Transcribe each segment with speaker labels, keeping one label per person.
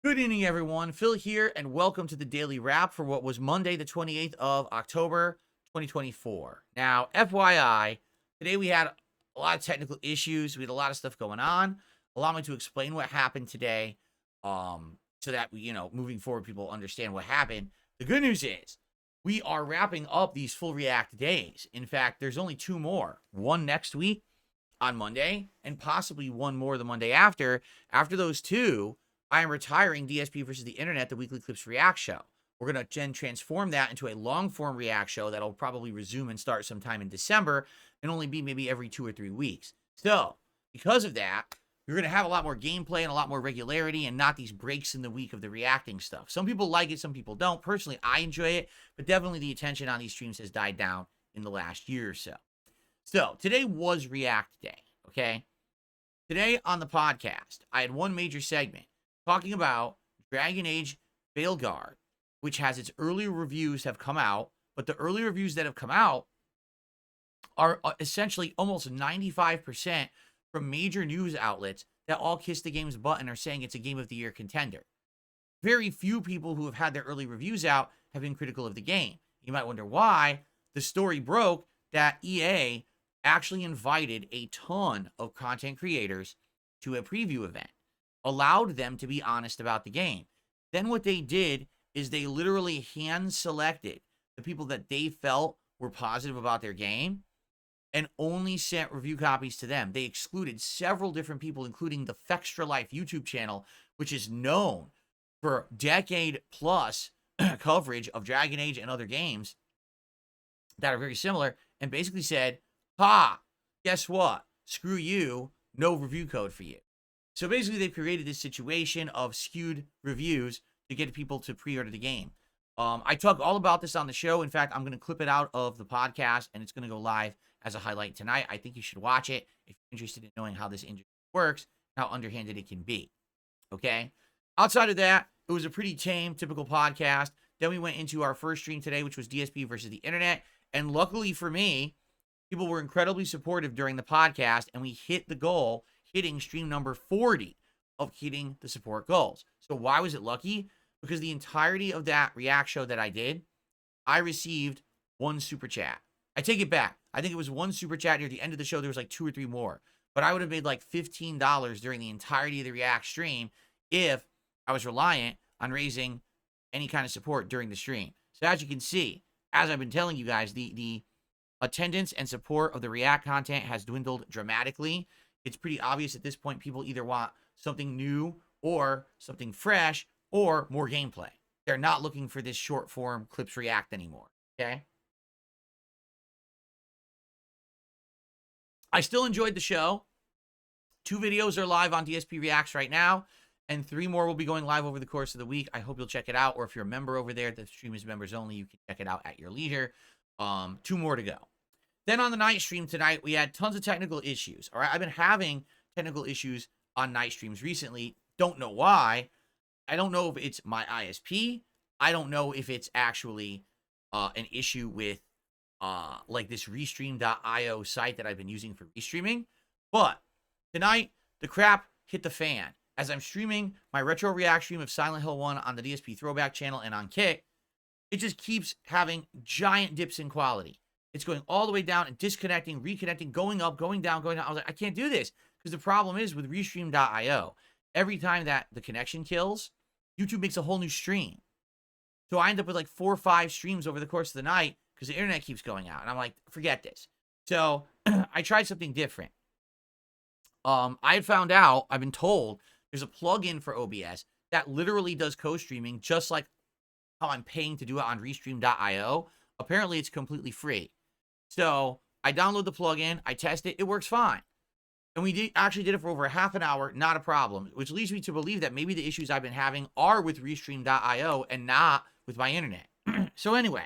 Speaker 1: Good evening, everyone. Phil here, and welcome to the Daily Wrap for what was Monday, the 28th of October, 2024. Now, FYI, today we had a lot of technical issues. We had a lot of stuff going on. Allow me to explain what happened today, so that moving forward, people understand what happened. The good news is we are wrapping up these full React days. In fact, there's only two more. One next week on Monday, and possibly one more the Monday after. After those two, I am retiring DSP versus the Internet, the weekly clips React show. We're going to then transform that into a long-form React show that'll probably resume and start sometime in December and only be maybe every 2 or 3 weeks. So, because of that, you're going to have a lot more gameplay and a lot more regularity and not these breaks in the week of the reacting stuff. Some people like it, some people don't. Personally, I enjoy it, but definitely the attention on these streams has died down in the last year or so. So, today was React Day, okay? Today on the podcast, I had one major segment talking about Dragon Age Veilguard, which has its early reviews have come out, but the early reviews that have come out are essentially almost 95% from major news outlets that all kiss the game's butt and are saying it's a Game of the Year contender. Very few people who have had their early reviews out have been critical of the game. You might wonder why. The story broke that EA actually invited a ton of content creators to a preview event, allowed them to be honest about the game. Then what they did is they literally hand-selected the people that they felt were positive about their game and only sent review copies to them. They excluded several different people, including the Fextra Life YouTube channel, which is known for decade-plus coverage of Dragon Age and other games that are very similar, and basically said, guess what? Screw you, no review code for you. So basically, they've created this situation of skewed reviews to get people to pre-order the game. I talk all about this on the show. In fact, I'm going to clip it out of the podcast, and it's going to go live as a highlight tonight. I think you should watch it if you're interested in knowing how this industry works, how underhanded it can be. Okay? Outside of that, it was a pretty tame, typical podcast. Then we went into our first stream today, which was DSP versus the Internet. And luckily for me, people were incredibly supportive during the podcast, and we hit the goal, hitting stream number 40 of hitting the support goals. So why was it lucky? Because the entirety of that React show that I did, I received one super chat. I take it back. I think it was one super chat near the end of the show. There was like 2 or 3 more. But I would have made like $15 during the entirety of the React stream if I was reliant on raising any kind of support during the stream. So as you can see, as I've been telling you guys, the attendance and support of the React content has dwindled dramatically. It's pretty obvious at this point people either want something new or something fresh or more gameplay. They're not looking for this short form clips React anymore, okay? I still enjoyed the show. 2 videos are live on DSP Reacts right now, and 3 more will be going live over the course of the week. I hope you'll check it out, or if you're a member over there, the stream is members only, you can check it out at your leisure. 2 more to go. Then on the night stream tonight, we had tons of technical issues. All right, I've been having technical issues on night streams recently. Don't know why. I don't know if it's my ISP. I don't know if it's actually an issue with like this restream.io site that I've been using for restreaming. But tonight, the crap hit the fan. As I'm streaming my retro React stream of Silent Hill 1 on the DSP Throwback channel and on Kick, it just keeps having giant dips in quality. It's going all the way down and disconnecting, reconnecting, going up, going down, going down. I was like, I can't do this. Because the problem is with restream.io, every time that the connection kills, YouTube makes a whole new stream. So I end up with like 4 or 5 streams over the course of the night because the internet keeps going out. And I'm like, forget this. So I tried something different. I had found out, I've been told, there's a plugin for OBS that literally does co-streaming just like how I'm paying to do it on restream.io. Apparently, it's completely free. So I download the plugin, I test it, it works fine. And we actually did it for over a half an hour, not a problem, which leads me to believe that maybe the issues I've been having are with restream.io and not with my internet. So anyway,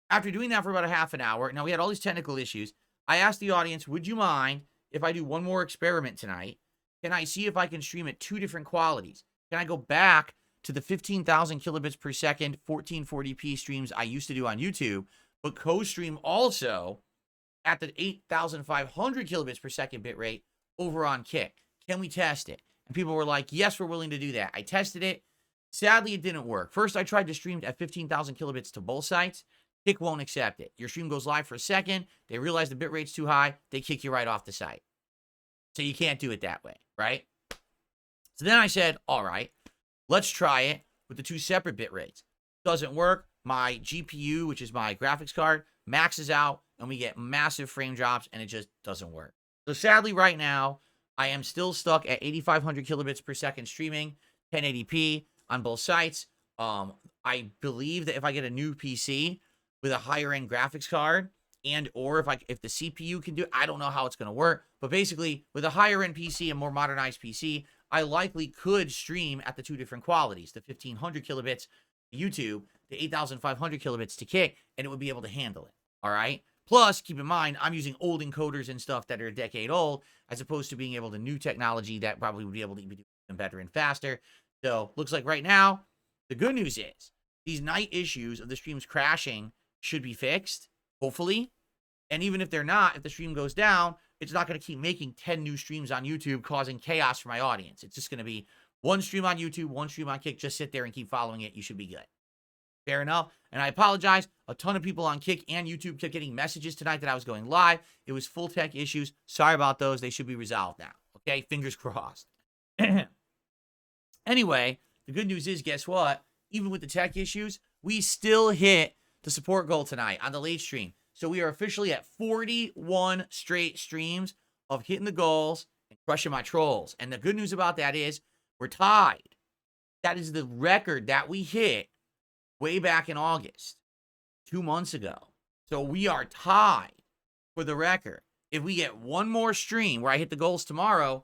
Speaker 1: after doing that for about a half an hour, now we had all these technical issues. I asked the audience, would you mind if I do one more experiment tonight? Can I see if I can stream at 2 different qualities? Can I go back to the 15,000 kilobits per second, 1440p streams I used to do on YouTube, but co-stream also at the 8,500 kilobits per second bit rate over on Kick? Can we test it? And people were like, yes, we're willing to do that. I tested it. Sadly, it didn't work. First, I tried to stream at 15,000 kilobits to both sites. Kick won't accept it. Your stream goes live for a second. They realize the bitrate's too high. They kick you right off the site. So you can't do it that way, right? So then I said, all right, let's try it with the 2 separate bit rates. Doesn't work. My GPU, which is my graphics card, maxes out, and we get massive frame drops, and it just doesn't work. So sadly, right now, I am still stuck at 8,500 kilobits per second streaming, 1080p on both sites. I believe that if I get a new PC with a higher-end graphics card, and or if the CPU can do it, I don't know how it's going to work. But basically, with a higher-end PC and more modernized PC, I likely could stream at the 2 different qualities, the 1,500 kilobits to YouTube, the 8,500 kilobits to Kick, and it would be able to handle it, all right? Plus, keep in mind, I'm using old encoders and stuff that are a decade old, as opposed to being able to new technology that probably would be able to be doing better and faster. So, looks like right now, the good news is, these night issues of the streams crashing should be fixed, hopefully. And even if they're not, if the stream goes down, it's not going to keep making 10 new streams on YouTube, causing chaos for my audience. It's just going to be 1 stream on YouTube, 1 stream on Kick. Just sit there and keep following it. You should be good. Fair enough. And I apologize. A ton of people on Kick and YouTube kept getting messages tonight that I was going live. It was full tech issues. Sorry about those. They should be resolved now. Okay? Fingers crossed. Anyway, the good news is, guess what? Even with the tech issues, we still hit the support goal tonight on the late stream. So we are officially at 41 straight streams of hitting the goals and crushing my trolls. And the good news about that is we're tied. That is the record that we hit way back in August, 2 months ago. So we are tied for the record. If we get one more stream where I hit the goals tomorrow,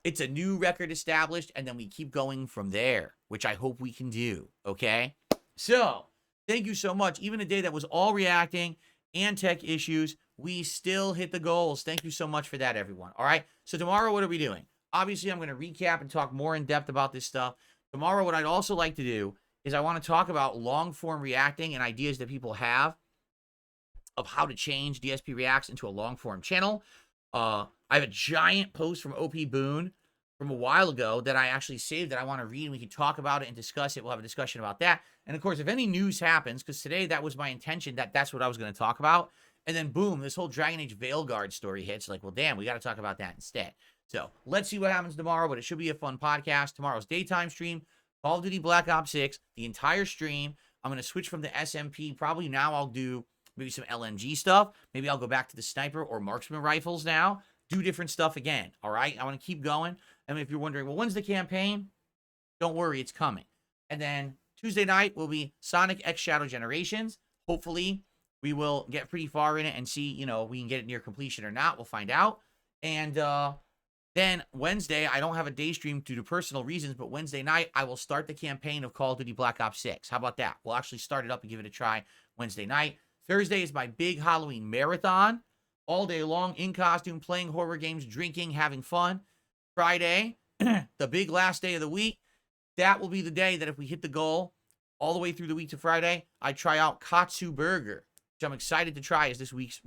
Speaker 1: it's a new record established, and then we keep going from there, which I hope we can do, okay? So, thank you so much. Even a day that was all reacting and tech issues, we still hit the goals. Thank you so much for that, everyone. All right? So tomorrow, what are we doing? Obviously, I'm going to recap and talk more in depth about this stuff. Tomorrow, what I'd also like to do is I want to talk about long-form reacting and ideas that people have of how to change DSP Reacts into a long-form channel. I have a giant post from OP Boone from a while ago that I actually saved that I want to read, and we can talk about it and discuss it. We'll have a discussion about that. And, of course, if any news happens, because today that was my intention, that's what I was going to talk about, and then, boom, this whole Dragon Age Veilguard story hits. Like, well, damn, we got to talk about that instead. So let's see what happens tomorrow, but it should be a fun podcast. Tomorrow's daytime stream, Call of Duty Black Ops 6, the entire stream. I'm going to switch from the SMP. Probably now I'll do maybe some LMG stuff. Maybe I'll go back to the sniper or marksman rifles now. Do different stuff again, all right? I want to keep going. And if you're wondering, well, when's the campaign? Don't worry, it's coming. And then Tuesday night will be Sonic X Shadow Generations. Hopefully, we will get pretty far in it and see, we can get it near completion or not. We'll find out. And then Wednesday, I don't have a day stream due to personal reasons, but Wednesday night, I will start the campaign of Call of Duty Black Ops 6. How about that? We'll actually start it up and give it a try Wednesday night. Thursday is my big Halloween marathon. All day long, in costume, playing horror games, drinking, having fun. Friday, the big last day of the week, that will be the day that if we hit the goal all the way through the week to Friday, I try out Katsu Burger, which I'm excited to try as this week's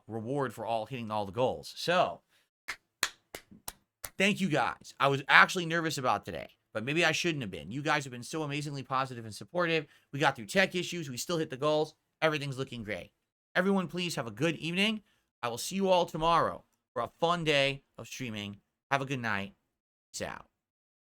Speaker 1: reward for hitting all the goals. So, thank you guys. I was actually nervous about today, but maybe I shouldn't have been. You guys have been so amazingly positive and supportive. We got through tech issues. We still hit the goals. Everything's looking great. Everyone, please have a good evening. I will see you all tomorrow for a fun day of streaming. Have a good night. Peace out.